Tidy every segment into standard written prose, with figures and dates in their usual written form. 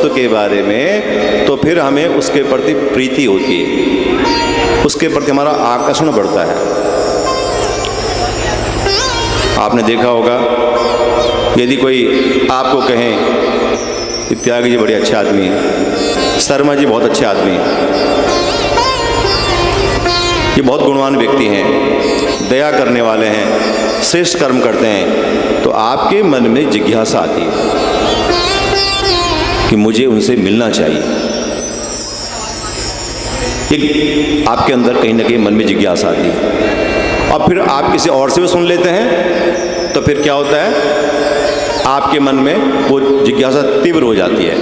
वस्तु के बारे में, तो फिर हमें उसके प्रति प्रीति होती है, उसके प्रति हमारा आकर्षण बढ़ता है। आपने देखा होगा, यदि कोई आपको कहें कि त्यागी जी बड़े अच्छे आदमी हैं, शर्मा जी बहुत अच्छे आदमी हैं, ये बहुत गुणवान व्यक्ति हैं, दया करने वाले हैं, श्रेष्ठ कर्म करते हैं, तो आपके मन में जिज्ञासा आती है कि मुझे उनसे मिलना चाहिए। एक आपके अंदर कहीं ना कहीं मन में जिज्ञासा आती है, और फिर आप किसी और से भी सुन लेते हैं, तो फिर क्या होता है, आपके मन में वो जिज्ञासा तीव्र हो जाती है।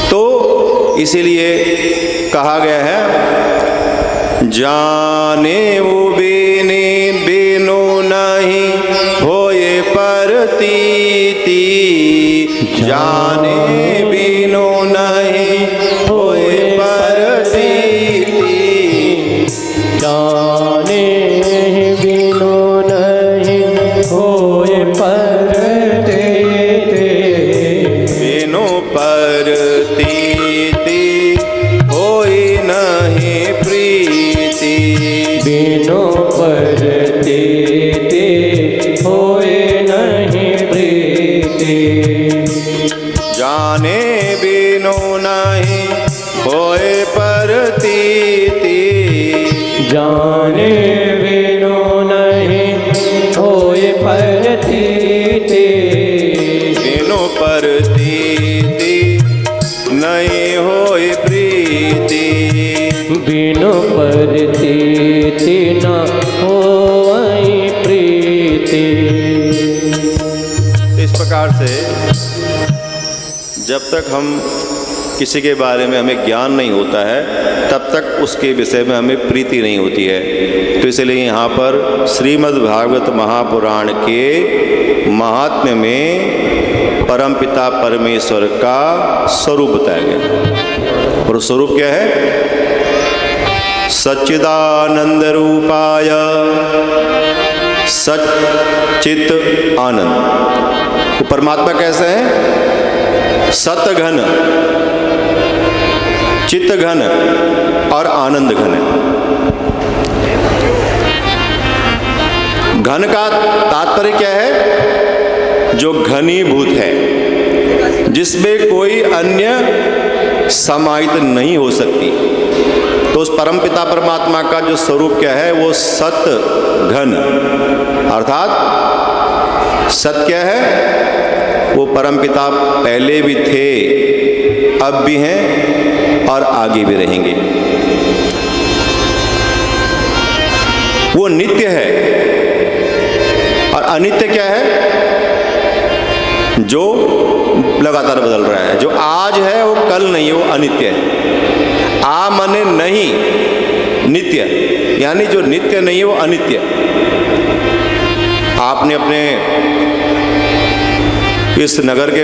तो इसीलिए कहा गया है, जाने वो बेने बेनो नहीं होए परतीति, जाने बिनो नहीं होए परतीति, जाने बिनो नहीं होए परतीति, बिनो परतीति होई नहीं प्रीति, बिनो परतीति होए नहीं प्रीति, जाने बिनो नहीं होए परतीति, जाने बिनो नहीं होए परतीति, बिनो परतीति नहीं होए प्रीति, बिनो परतीति न होई प्रीति। इस प्रकार से जब तक हम किसी के बारे में हमें ज्ञान नहीं होता है, तब तक उसके विषय में हमें प्रीति नहीं होती है। तो इसलिए यहाँ पर श्रीमद् भागवत महापुराण के महात्म्य में परमपिता परमेश्वर का स्वरूप बताया गया। और स्वरूप क्या है? सच्चिदानंद रूपाय सच्चित आनंद। वो परमात्मा कैसे है? सत घन, चित्त घन और आनंद घन है। घन का तात्पर्य क्या है? जो घनीभूत है, जिसमें कोई अन्य समाहित नहीं हो सकती। तो उस परमपिता परमात्मा का जो स्वरूप क्या है? वो सत घन, अर्थात सत क्या है? वो परमपिता पहले भी थे, अब भी हैं और आगे भी रहेंगे। वो नित्य है। और अनित्य क्या है? जो लगातार बदल रहा है। जो आज है वो कल नहीं है, वो अनित्य है। आ माने नहीं, नित्य, यानी जो नित्य नहीं है वो अनित्य। आपने अपने इस नगर के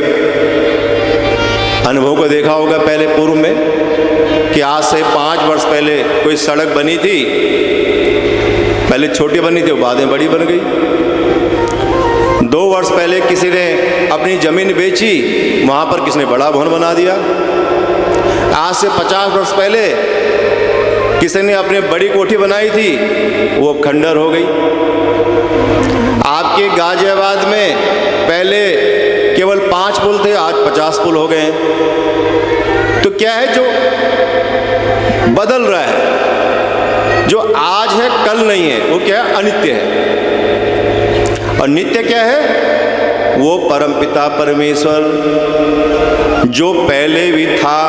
अनुभव को देखा होगा पहले पूर्व में, कि आज से 5 वर्ष पहले कोई सड़क बनी थी, पहले छोटी बनी थी, वो बाद में बड़ी बन गई। 2 वर्ष पहले किसी ने अपनी जमीन बेची, वहां पर किसने बड़ा भवन बना दिया। आज से 50 वर्ष पहले किसी ने अपनी बड़ी कोठी बनाई थी, वो खंडर हो गई। आपके गाजियाबाद में पहले केवल 5 पुल थे, आज 50 पुल हो गए हैं। तो क्या है? जो बदल रहा है, जो आज है कल नहीं है, वो क्या है? अनित्य है। और नित्य क्या है? वो परमपिता परमेश्वर, जो पहले भी था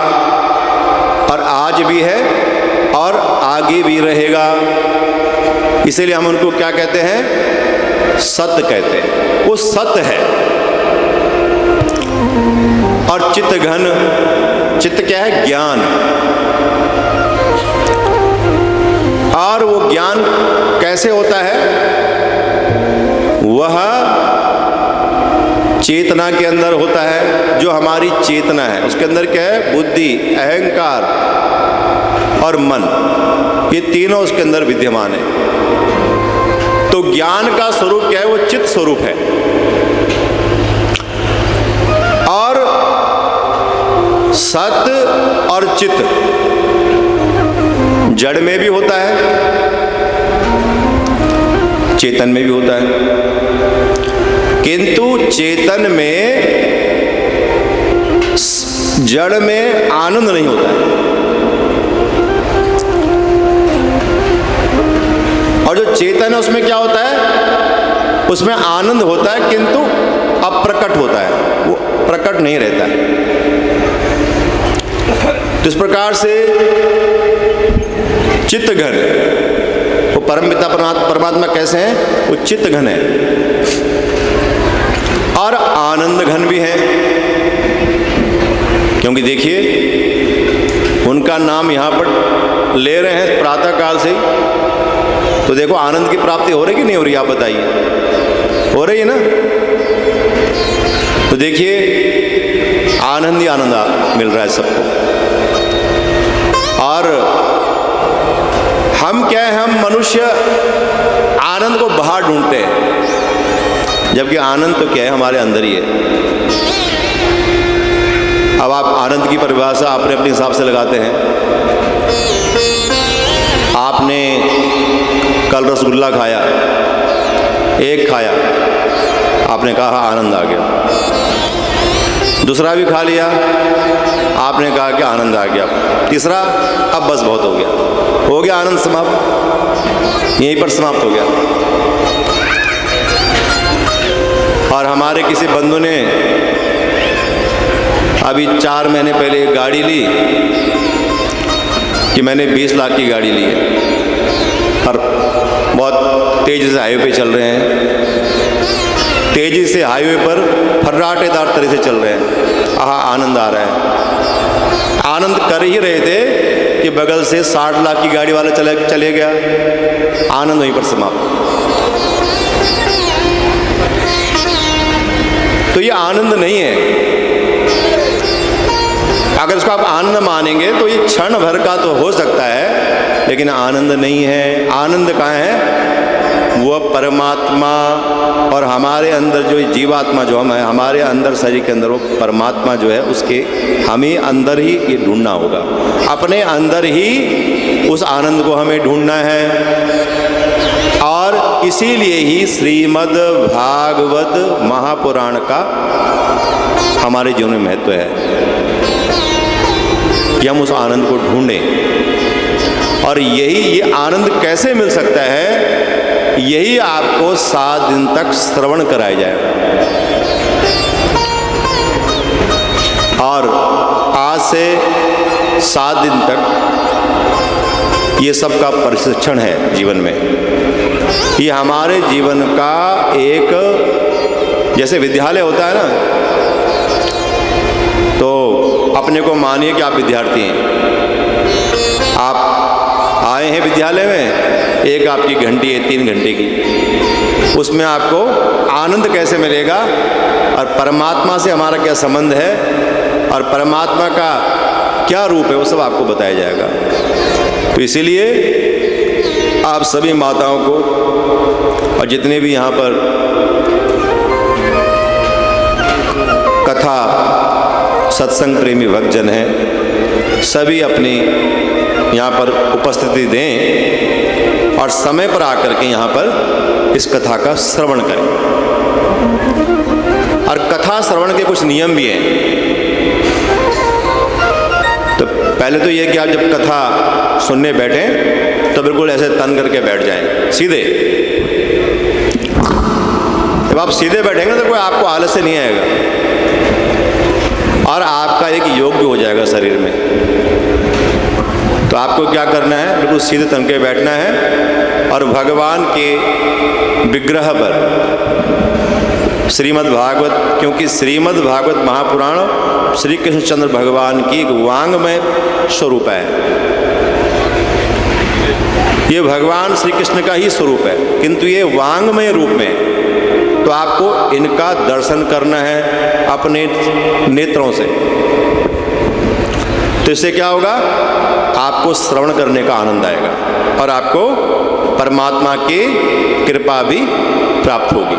और आज भी है और आगे भी रहेगा। इसीलिए हम उनको क्या कहते हैं? सत्य कहते हैं। वो सत्य है। और चित्त घन, चित्त क्या है? ज्ञान। और वो ज्ञान कैसे होता है? वह चेतना के अंदर होता है। जो हमारी चेतना है उसके अंदर क्या है? बुद्धि, अहंकार और मन, ये तीनों उसके अंदर विद्यमान है। तो ज्ञान का स्वरूप क्या है? वो चित्त स्वरूप है। और सत और चित जड़ में भी होता है, चेतन में भी होता है, किंतु चेतन में जड़ में आनंद नहीं होता है। और जो चेतन है उसमें क्या होता है? उसमें आनंद होता है, किंतु अप्रकट होता है, वो प्रकट नहीं रहता है। तो इस प्रकार से चित्त घन, वो परमपिता परमात्मा कैसे हैं? वो चित्त घन है और आनंद घन भी है। क्योंकि देखिए उनका नाम यहाँ पर ले रहे हैं प्रातः काल से ही, तो देखो आनंद की प्राप्ति हो रही कि नहीं हो रही? आप बताइए, हो रही है ना? तो देखिए आनंद ही आनंद मिल रहा है सबको। और हम क्या है, हम मनुष्य आनंद को बाहर ढूंढते हैं, जबकि आनंद तो क्या है, हमारे अंदर ही है। अब आप आनंद की परिभाषा आपने अपने हिसाब से लगाते हैं। आपने कल रसगुल्ला खाया, एक खाया, आपने कहा आनंद आ गया। दूसरा भी खा लिया, आपने कहा कि आनंद आ गया। तीसरा, अब बस बहुत हो गया आनंद समाप्त, यहीं पर समाप्त हो गया। और हमारे किसी बंधु ने अभी 4 महीने पहले एक गाड़ी ली कि मैंने 20 लाख की गाड़ी ली है और बहुत तेज़ी से हाईवे पे चल रहे हैं, तेज़ी से हाईवे पर फर्राटेदार तरह से चल रहे हैं। आनंद आ रहा है। आनंद कर ही रहे थे कि बगल से 60 लाख की गाड़ी वाला चले गया, आनंद वहीं पर समाप्त। तो ये आनंद नहीं है। अगर इसको आप आनंद मानेंगे तो ये क्षण भर का तो हो सकता है, लेकिन आनंद नहीं है। आनंद कहाँ है? वो परमात्मा और हमारे अंदर जो जीवात्मा जो हम है, हमारे अंदर शरीर के अंदर वो परमात्मा जो है, उसके हमें अंदर ही ये ढूंढना होगा। अपने अंदर ही उस आनंद को हमें ढूंढना है। और इसीलिए ही श्रीमद् भागवत महापुराण का हमारे जीवन में महत्व है कि हम उस आनंद को ढूंढें। और ये आनंद कैसे मिल सकता है? यही आपको 7 दिन तक श्रवण कराया जाएगा। और आज से 7 दिन तक ये सब का प्रशिक्षण है जीवन में। ये हमारे जीवन का एक, जैसे विद्यालय होता है ना, तो अपने को मानिए कि आप विद्यार्थी हैं, आप आए हैं विद्यालय में, एक आपकी घंटी है 3 घंटे की, उसमें आपको आनंद कैसे मिलेगा और परमात्मा से हमारा क्या संबंध है और परमात्मा का क्या रूप है, वो सब आपको बताया जाएगा। तो इसीलिए आप सभी माताओं को और जितने भी यहाँ पर कथा सत्संग प्रेमी भक्तजन हैं, सभी अपनी यहाँ पर उपस्थिति दें और समय पर आकर के यहाँ पर इस कथा का श्रवण करें। और कथा श्रवण के कुछ नियम भी हैं। तो पहले तो ये कि आप जब कथा सुनने बैठें तो बिल्कुल ऐसे तन करके बैठ जाएं, सीधे। जब आप सीधे बैठेंगे तो कोई आपको आलस से नहीं आएगा और आपका एक योग भी हो जाएगा शरीर में। तो आपको क्या करना है? बिल्कुल सीधे तन के बैठना है और भगवान के विग्रह पर श्रीमद् भागवत, क्योंकि श्रीमद् भागवत महापुराण श्री कृष्णचंद्र भगवान की एक वांग्मय स्वरूप है। ये भगवान श्री कृष्ण का ही स्वरूप है, किंतु ये वांग्मय रूप में। तो आपको इनका दर्शन करना है अपने नेत्रों से। तो इससे क्या होगा? आपको श्रवण करने का आनंद आएगा और आपको परमात्मा की कृपा भी प्राप्त होगी।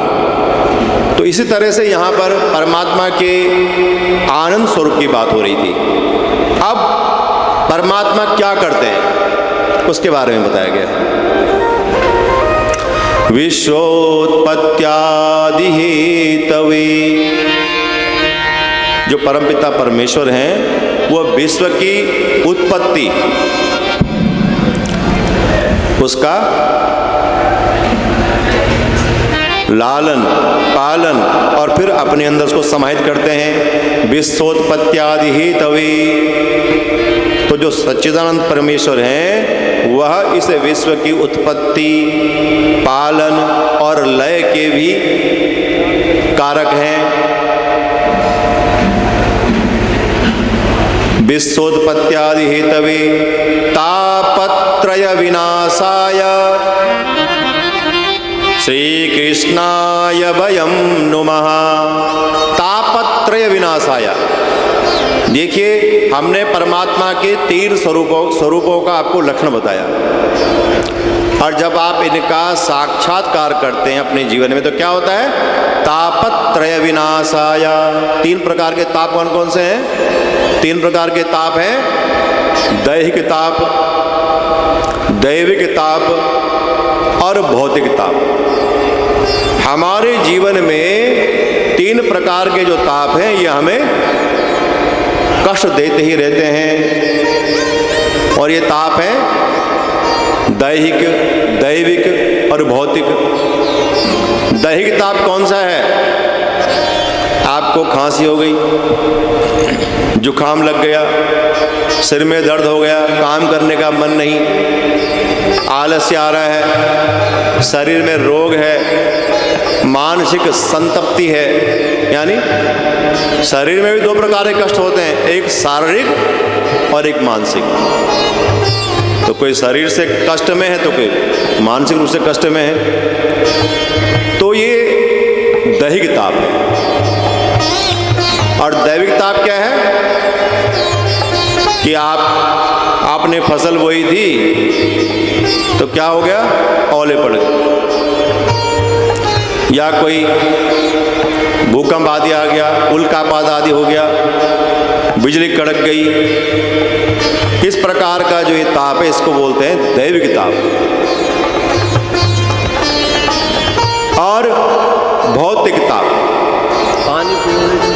तो इसी तरह से यहाँ पर परमात्मा के आनंद स्वरूप की बात हो रही थी अब परमात्मा क्या करते हैं उसके बारे में बताया गया। विश्वोत्पत्त्यादि हेतवे, जो परमपिता परमेश्वर हैं वो विश्व की उत्पत्ति, उसका लालन पालन और फिर अपने अंदर उसको समाहित करते हैं। विश्वोत्पत्त्यादि हेतवे, तो जो सच्चिदानंद परमेश्वर हैं वह इस विश्व की उत्पत्ति, पालन और लय के भी कारक हैं। विश्वोत्पत्त्यादि हेतवे तापत्रय विनाशाय श्री कृष्णाय वयं नुमः। तापत्रय विनाशाय, देखिए हमने परमात्मा के 3 स्वरूपों का आपको लक्षण बताया, और जब आप इनका साक्षात्कार करते हैं अपने जीवन में तो क्या होता है? तापत्रय विनाशाय। 3 प्रकार के ताप कौन कौन से हैं? 3 प्रकार के ताप हैं। दैहिक ताप, दैविक ताप और भौतिक ताप। हमारे जीवन में 3 प्रकार के जो ताप हैं ये हमें कष्ट देते ही रहते हैं, और ये ताप हैं दैहिक, दैविक और भौतिक। दैहिक ताप कौन सा है? आपको खांसी हो गई, जुकाम लग गया, सिर में दर्द हो गया, काम करने का मन नहीं, आलस्य आ रहा है, शरीर में रोग है, मानसिक संतप्ति है। यानी शरीर में भी 2 प्रकार के कष्ट होते हैं, एक शारीरिक और एक मानसिक। तो कोई शरीर से कष्ट में है तो कोई मानसिक रूप से कष्ट में है, तो ये दैहिक ताप है। और दैविक ताप क्या है कि आपने फसल बोई थी तो क्या हो गया? ओले पड़ गए, या कोई भूकंप आदि आ गया, उल्कापात आदि हो गया, बिजली कड़क गई। इस प्रकार का जो ये ताप है इसको बोलते हैं दैविक ताप। और भौतिक ताप,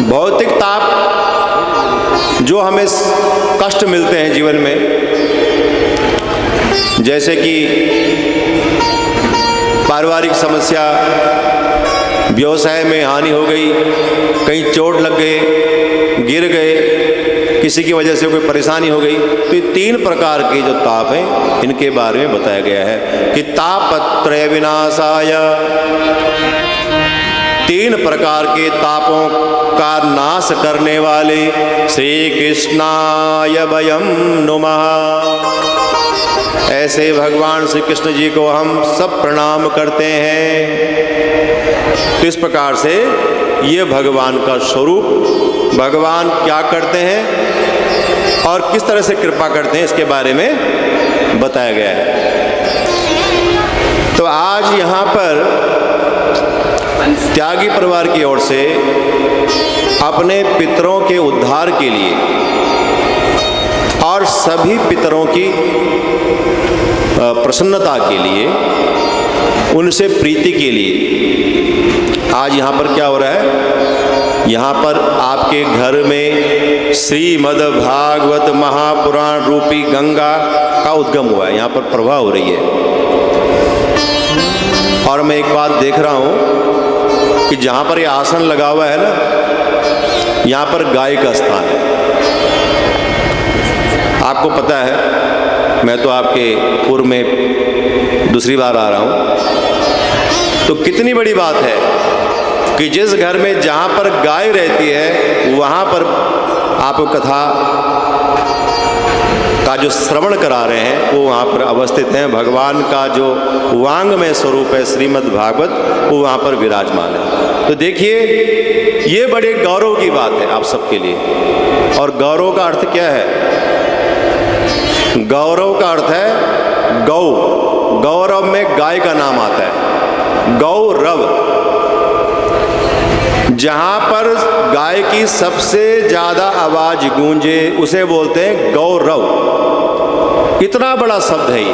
भौतिक ताप जो हमें कष्ट मिलते हैं जीवन में, जैसे कि पारिवारिक समस्या, व्यवसाय में हानि हो गई, कहीं चोट लग गए, गिर गए, किसी की वजह से कोई परेशानी हो गई, तो ये 3 प्रकार के जो ताप हैं इनके बारे में बताया गया है कि तापत्रय विनाशाय, 3 प्रकार के तापों का नाश करने वाले श्री कृष्णाय वयं नुमः। ऐसे भगवान श्री कृष्ण जी को हम सब प्रणाम करते हैं। तो इस प्रकार से ये भगवान का स्वरूप, भगवान क्या करते हैं और किस तरह से कृपा करते हैं इसके बारे में बताया गया है। तो आज यहाँ पर त्यागी परिवार की ओर से अपने पितरों के उद्धार के लिए और सभी पितरों की प्रसन्नता के लिए, उनसे प्रीति के लिए आज यहाँ पर क्या हो रहा है? यहाँ पर आपके घर में श्रीमद् भागवत महापुराण रूपी गंगा का उद्गम हुआ है, यहाँ पर प्रवाह हो रही है। और मैं एक बात देख रहा हूँ कि जहाँ पर ये आसन लगा हुआ है ना, यहाँ पर गाय का स्थान है। आपको पता है, मैं तो आपके पूर्व में दूसरी बार आ रहा हूँ, तो कितनी बड़ी बात है कि जिस घर में जहाँ पर गाय रहती है वहाँ पर आप कथा का जो श्रवण करा रहे हैं वो वहाँ पर अवस्थित हैं। भगवान का जो वांगमय स्वरूप है श्रीमद् भागवत, वो वहाँ पर विराजमान है। तो देखिए, ये बड़े गौरव की बात है आप सबके लिए। और गौरव का अर्थ क्या है? गौरव का अर्थ है गौ। गौरव में गाय का नाम आता है, गौरव। जहां पर गाय की सबसे ज्यादा आवाज गूंजे उसे बोलते हैं गौरव। इतना बड़ा शब्द है ये।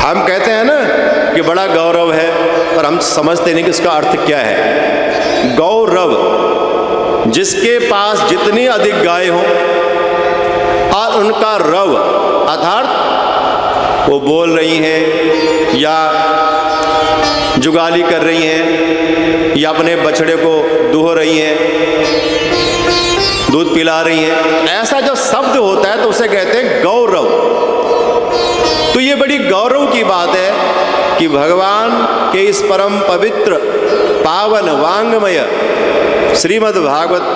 हम कहते हैं ना कि बड़ा गौरव है, पर हम समझते नहीं कि इसका अर्थ क्या है। गौरव, जिसके पास जितनी अधिक गाय हो और उनका रव अर्थात वो बोल रही हैं या जुगाली कर रही हैं या अपने बछड़े को दूह रही हैं, दूध पिला रही हैं, ऐसा जो शब्द होता है तो उसे कहते हैं गौरव। तो ये बड़ी गौरव की बात है कि भगवान के इस परम पवित्र पावन वांग्मय श्रीमद् भागवत